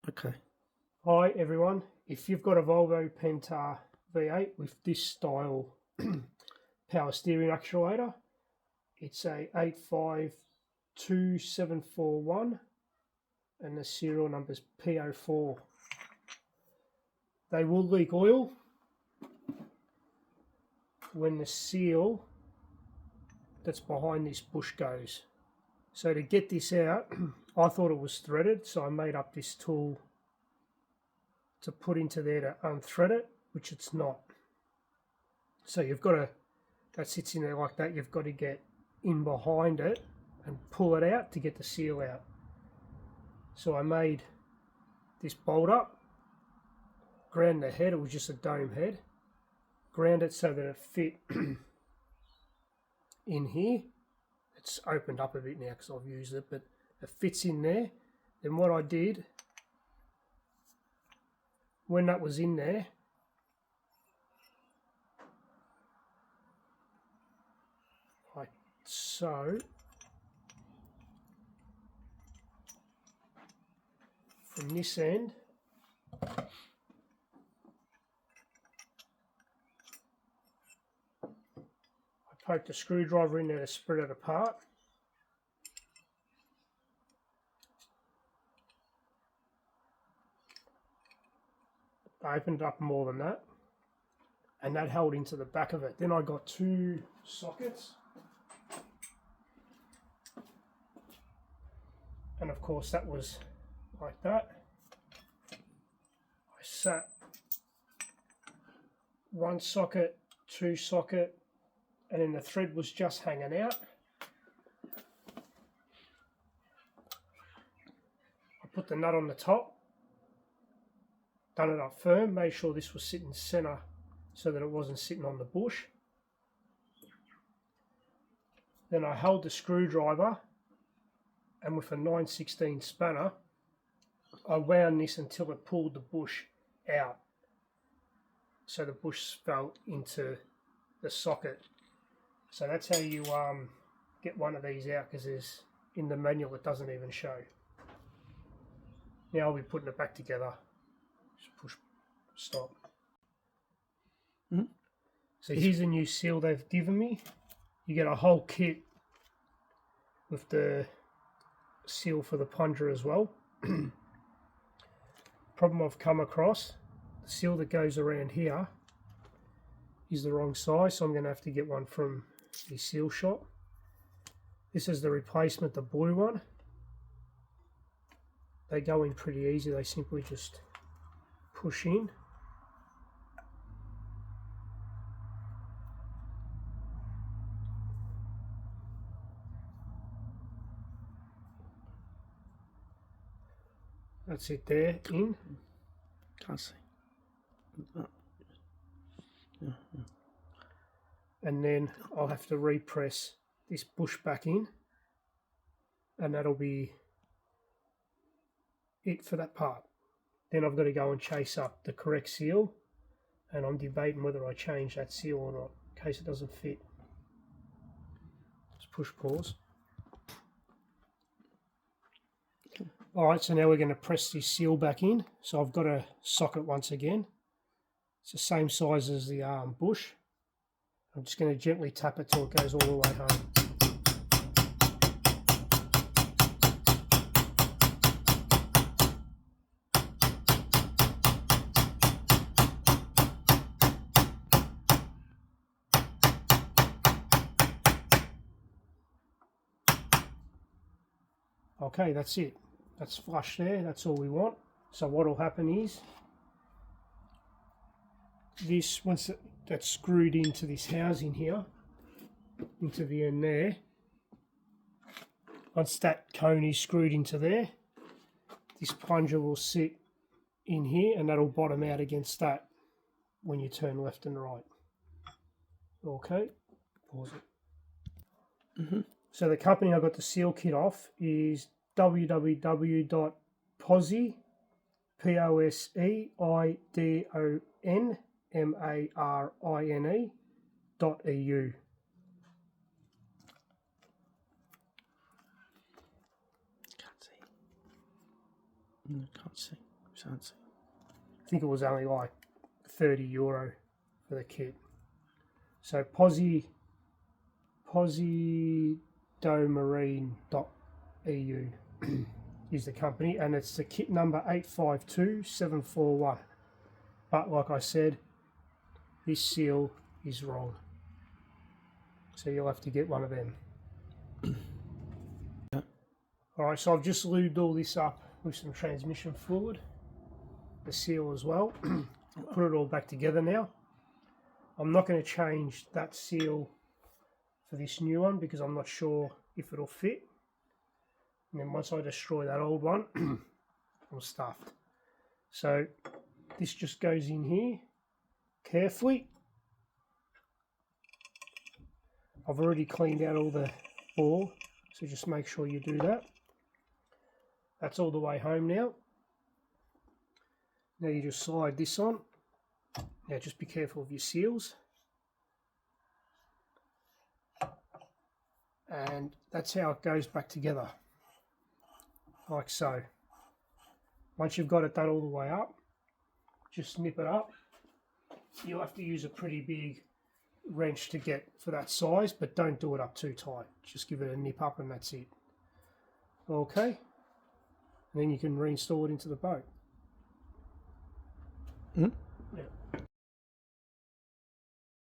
Okay. Hi everyone, if you've got a Volvo Penta V8 with this style power steering actuator, it's a 852741 and the serial number's P04. They will leak oil when the seal that's behind this bush goes. So to get this out, I thought it was threaded, so I made up this tool to put into there to unthread it, which it's not. So you've got to, that sits in there like that, you've got to get in behind it and pull it out to get the seal out. So I made this bolt up, ground the head, it was just a dome head, ground it so that it fit in here. It's opened up a bit now because I've used it, but it fits in there. Then what I did, when that was in there, like so, from this end, I poked a screwdriver in there to spread it apart. I opened it up more than that, and that held into the back of it. Then I got two sockets, and of course that was like that. I sat one socket, two socket, and then the thread was just hanging out. I put the nut on the top, done it up firm, made sure this was sitting center so that it wasn't sitting on the bush. Then I held the screwdriver, and with a 9/16 spanner, I wound this until it pulled the bush out. So the bush fell into the socket. So that's how you get one of these out, because there's, in the manual it doesn't even show. Now I'll be putting it back together. Just push stop. So here's a new seal they've given me. You get a whole kit with the seal for the plunger as well. Problem I've come across, the seal that goes around here is the wrong size, so I'm going to have to get one from the seal shop. This is the replacement, the blue one. They go in pretty easy, they simply just push in. That's it there, in. Can't see. And then I'll have to repress this bush back in, and that'll be it for that part. Then I've got to go and chase up the correct seal, and I'm debating whether I change that seal or not in case it doesn't fit. Just push pause. Alright, so now we're going to press this seal back in. So I've got a socket once again. It's the same size as the bush. I'm just going to gently tap it till it goes all the way home. Okay, that's it. That's flush there, that's all we want. So what will happen is, this, once that's screwed into this housing here, into the end there, once that cone is screwed into there, this plunger will sit in here, and that'll bottom out against that when you turn left and right. Okay, pause it. So the company I got the seal kit off is www.poseidonmane.eu. Can't see. Can't see. Fancy. I think it was only like €30 for the kit. So Posidomarine.eu is the company, and it's the kit number 852741. But like I said, this seal is wrong, so you'll have to get one of them. Yeah. Alright, so I've just lubed all this up with some transmission fluid, the seal as well. Put it all back together now. I'm not going to change that seal for this new one because I'm not sure if it'll fit. And then once I destroy that old one, I'm stuffed. So this just goes in here carefully. I've already cleaned out all the bore, so just make sure you do that. That's all the way home now. Now you just slide this on. Now just be careful of your seals. And that's how it goes back together, like so. Once you've got it done all the way up, just snip it up. You'll have to use a pretty big wrench to get for that size, but don't do it up too tight. Just give it a nip up and that's it. Okay, and then you can reinstall it into the boat. Mm-hmm.